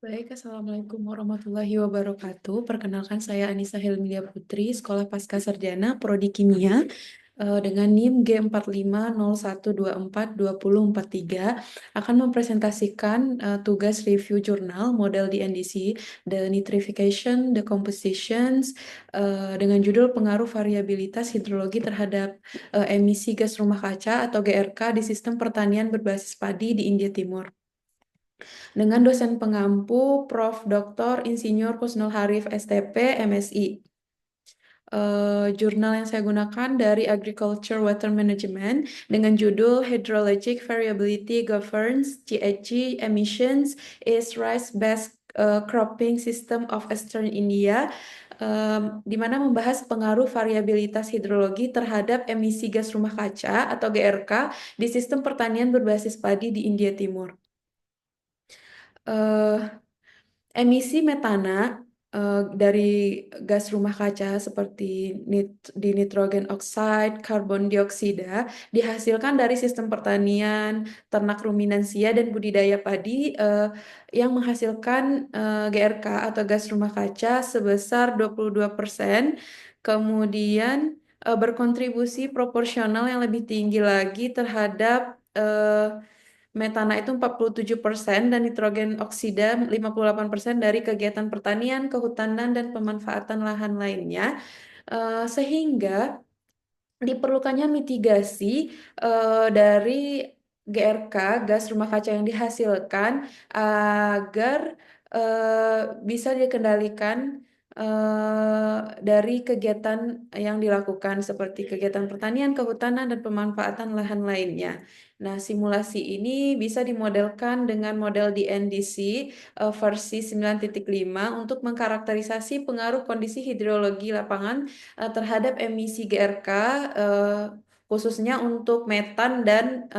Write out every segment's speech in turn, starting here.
Baik, Assalamualaikum warahmatullahi wabarakatuh. Perkenalkan saya Anissa Helmilia Putri, Sekolah Pasca Sarjana Prodi Kimia dengan NIM G4501242043 akan mempresentasikan tugas review jurnal model DNDC, The Nitrification, The Compositions, dengan judul pengaruh variabilitas hidrologi terhadap emisi gas rumah kaca atau GRK di sistem pertanian berbasis padi di India Timur dengan dosen pengampu Prof. Dr. Insinyur Kusnul Harif STP MSI. Jurnal yang saya gunakan dari Agriculture Water Management dengan judul Hydrologic Variability Governs GHG Emissions is Rice-Based Cropping System of Eastern India, di mana membahas pengaruh variabilitas hidrologi terhadap emisi gas rumah kaca atau GRK di sistem pertanian berbasis padi di India Timur. Eh, Emisi metana dari gas rumah kaca seperti nitrogen oxide, karbon dioksida dihasilkan dari sistem pertanian, ternak ruminansia dan budidaya padi yang menghasilkan GRK atau gas rumah kaca sebesar 22%, kemudian berkontribusi proporsional yang lebih tinggi lagi terhadap metana itu 47% dan nitrogen oksida 58% dari kegiatan pertanian, kehutanan, dan pemanfaatan lahan lainnya. Sehingga diperlukannya mitigasi dari GRK, gas rumah kaca yang dihasilkan agar bisa dikendalikan dari kegiatan yang dilakukan seperti kegiatan pertanian, kehutanan, dan pemanfaatan lahan lainnya. Nah, simulasi ini bisa dimodelkan dengan model DNDC versi 9.5 untuk mengkarakterisasi pengaruh kondisi hidrologi lapangan terhadap emisi GRK, khususnya untuk metan dan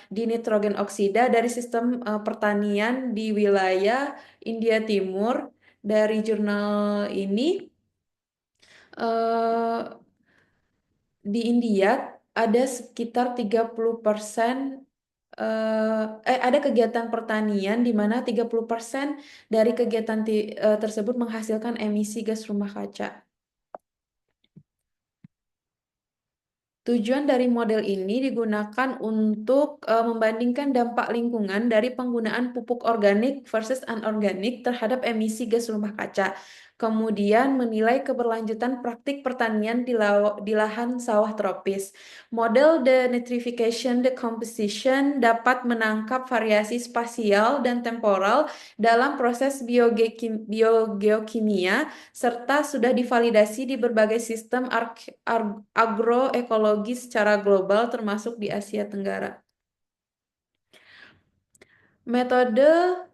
dinitrogen oksida dari sistem pertanian di wilayah India Timur. Dari jurnal ini, eh, di India ada sekitar 30%, ada kegiatan pertanian di mana 30% dari kegiatan tersebut menghasilkan emisi gas rumah kaca. Tujuan dari model ini digunakan untuk membandingkan dampak lingkungan dari penggunaan pupuk organik versus anorganik terhadap emisi gas rumah kaca. Kemudian menilai keberlanjutan praktik pertanian di lahan sawah tropis. Model denitrification decomposition dapat menangkap variasi spasial dan temporal dalam proses biogeokimia serta sudah divalidasi di berbagai sistem agroekologi secara global termasuk di Asia Tenggara. Metode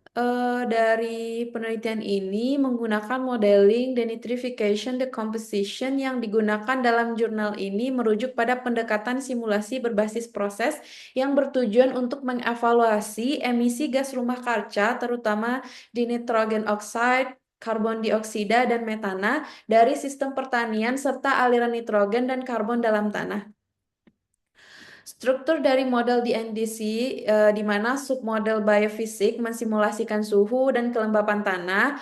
dari penelitian ini menggunakan modeling denitrification decomposition yang digunakan dalam jurnal ini merujuk pada pendekatan simulasi berbasis proses yang bertujuan untuk mengevaluasi emisi gas rumah kaca terutama di nitrogen oxide, karbon dioksida, dan metana dari sistem pertanian serta aliran nitrogen dan karbon dalam tanah. Struktur dari model DNDC di mana submodel biofisik mensimulasikan suhu dan kelembapan tanah,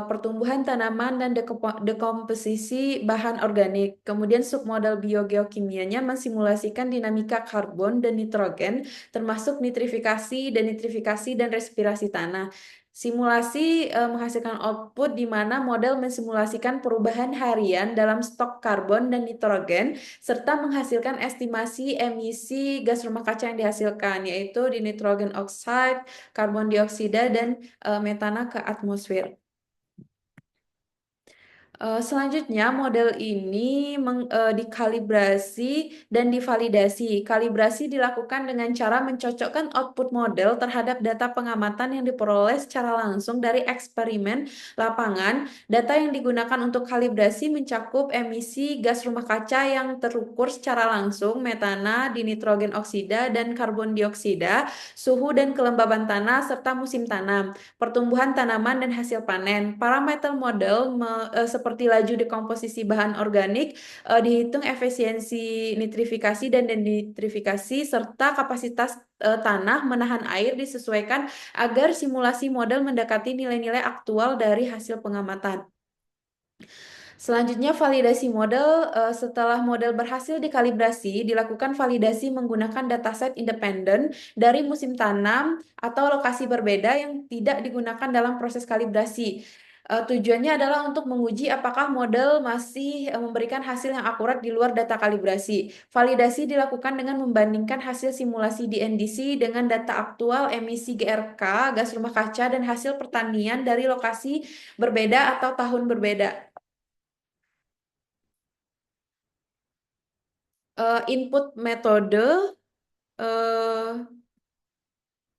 pertumbuhan tanaman dan dekomposisi bahan organik. Kemudian submodel biogeokimianya mensimulasikan dinamika karbon dan nitrogen termasuk nitrifikasi, denitrifikasi, dan respirasi tanah. Simulasi menghasilkan output di mana model mensimulasikan perubahan harian dalam stok karbon dan nitrogen serta menghasilkan estimasi emisi gas rumah kaca yang dihasilkan, yaitu di nitrogen oxide, karbon dioksida, dan metana ke atmosfer. Selanjutnya, model ini dikalibrasi dan divalidasi. Kalibrasi dilakukan dengan cara mencocokkan output model terhadap data pengamatan yang diperoleh secara langsung dari eksperimen lapangan. Data yang digunakan untuk kalibrasi mencakup emisi gas rumah kaca yang terukur secara langsung, metana, dinitrogen oksida, dan karbon dioksida, suhu dan kelembaban tanah, serta musim tanam, pertumbuhan tanaman, dan hasil panen. Parameter model seperti laju dekomposisi bahan organik, dihitung efisiensi nitrifikasi dan denitrifikasi, serta kapasitas tanah menahan air disesuaikan agar simulasi model mendekati nilai-nilai aktual dari hasil pengamatan. Selanjutnya, validasi model. Setelah model berhasil dikalibrasi, dilakukan validasi menggunakan dataset independen dari musim tanam atau lokasi berbeda yang tidak digunakan dalam proses kalibrasi. Tujuannya adalah untuk menguji apakah model masih memberikan hasil yang akurat di luar data kalibrasi. Validasi dilakukan dengan membandingkan hasil simulasi di NDC dengan data aktual emisi GRK, gas rumah kaca, dan hasil pertanian dari lokasi berbeda atau tahun berbeda. Input metode eh,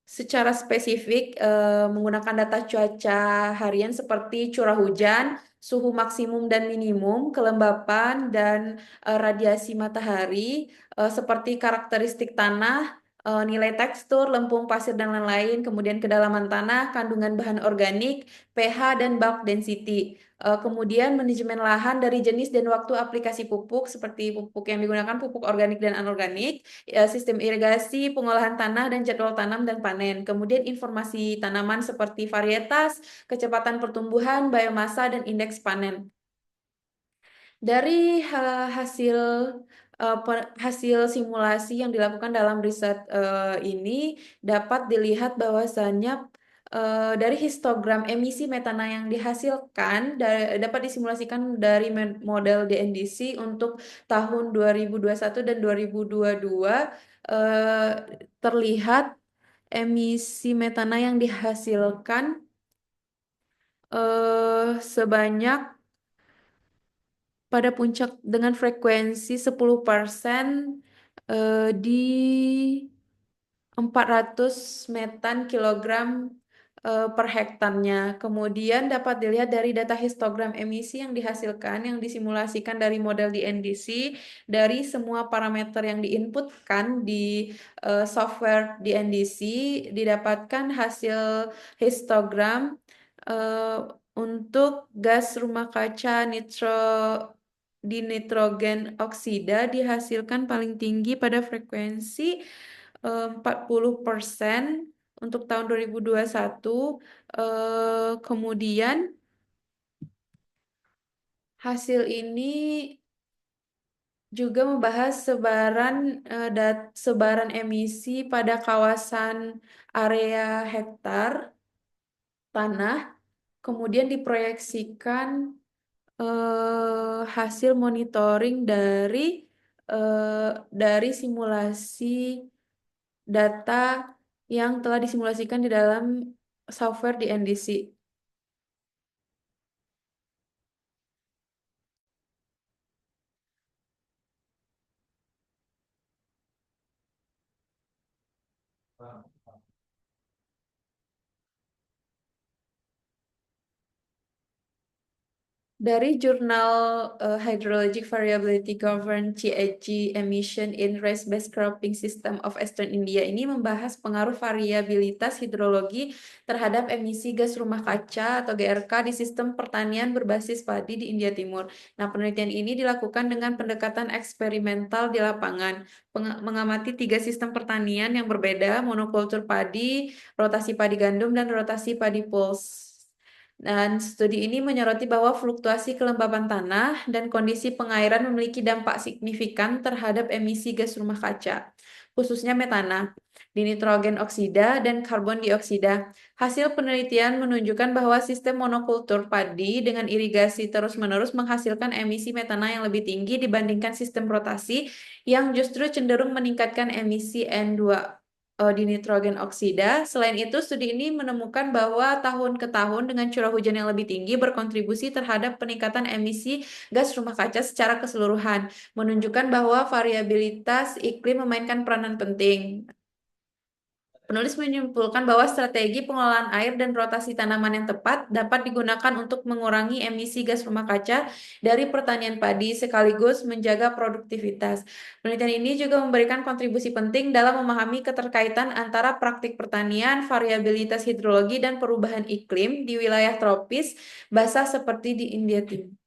secara spesifik menggunakan data cuaca harian seperti curah hujan, suhu maksimum dan minimum, kelembapan dan radiasi matahari, seperti karakteristik tanah, nilai tekstur, lempung pasir dan lain-lain, kemudian kedalaman tanah, kandungan bahan organik, pH dan bulk density. Kemudian manajemen lahan dari jenis dan waktu aplikasi pupuk seperti pupuk yang digunakan pupuk organik dan anorganik, sistem irigasi, pengolahan tanah dan jadwal tanam dan panen. Kemudian informasi tanaman seperti varietas, kecepatan pertumbuhan, biomasa dan indeks panen. Dari hasil hasil simulasi yang dilakukan dalam riset ini dapat dilihat bahwasannya dari histogram emisi metana yang dihasilkan dapat disimulasikan dari model DNDC untuk tahun 2021 dan 2022 eh, terlihat emisi metana yang dihasilkan sebanyak pada puncak dengan frekuensi 10% di 400 metan kilogram per hektarnya. Kemudian dapat dilihat dari data histogram emisi yang dihasilkan, yang disimulasikan dari model di NDC, dari semua parameter yang diinputkan di software di NDC, didapatkan hasil histogram eh, untuk gas rumah kaca di nitrogen oksida dihasilkan paling tinggi pada frekuensi 40% untuk tahun 2021. Kemudian hasil ini juga membahas sebaran emisi pada kawasan area hektar tanah, kemudian diproyeksikan hasil monitoring dari simulasi data yang telah disimulasikan di dalam software di NDC. Dari jurnal Hydrologic Variability Governed GHG Emission in Rice-Based Cropping System of Eastern India ini membahas pengaruh variabilitas hidrologi terhadap emisi gas rumah kaca atau GRK di sistem pertanian berbasis padi di India Timur. Nah, penelitian ini dilakukan dengan pendekatan eksperimental di lapangan, mengamati 3 sistem pertanian yang berbeda, monokultur padi, rotasi padi gandum, dan rotasi padi pulse. Dan studi ini menyoroti bahwa fluktuasi kelembapan tanah dan kondisi pengairan memiliki dampak signifikan terhadap emisi gas rumah kaca, khususnya metana, di nitrogen oksida, dan karbon dioksida. Hasil penelitian menunjukkan bahwa sistem monokultur padi dengan irigasi terus-menerus menghasilkan emisi metana yang lebih tinggi dibandingkan sistem rotasi yang justru cenderung meningkatkan emisi N2 di nitrogen oksida. Selain itu, studi ini menemukan bahwa tahun ke tahun dengan curah hujan yang lebih tinggi berkontribusi terhadap peningkatan emisi gas rumah kaca secara keseluruhan, menunjukkan bahwa variabilitas iklim memainkan peranan penting. Penulis menyimpulkan bahwa strategi pengelolaan air dan rotasi tanaman yang tepat dapat digunakan untuk mengurangi emisi gas rumah kaca dari pertanian padi sekaligus menjaga produktivitas. Penelitian ini juga memberikan kontribusi penting dalam memahami keterkaitan antara praktik pertanian, variabilitas hidrologi, dan perubahan iklim di wilayah tropis basah seperti di India Timur.